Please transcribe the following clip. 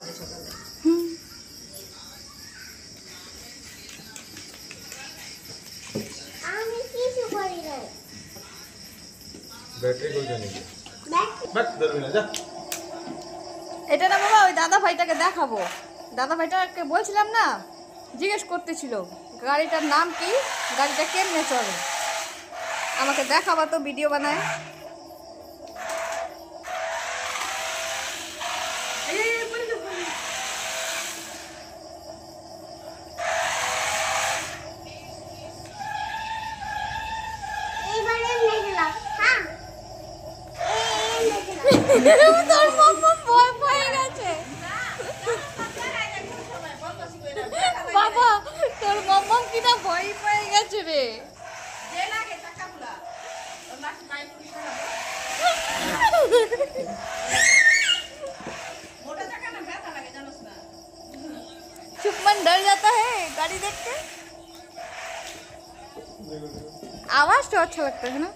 এটা না বাবা, ওই দাদা ভাইটাকে দেখাবো। দাদা ভাইটাকে বলছিলাম না, জিজ্ঞেস করতেছিল গাড়িটার নাম কি, গাড়িটা কেমনে চলে, আমাকে দেখাবা তো, ভিডিও বানায়। তোর মাম্মা ভয় পেয়ে গেছে বাবা, তোর মাম্মা কিনা ভয় পেয়ে গেছে রে। सुखमन डर जाता है गाड़ी देख के, आवाज तो अच्छा लगता है ना।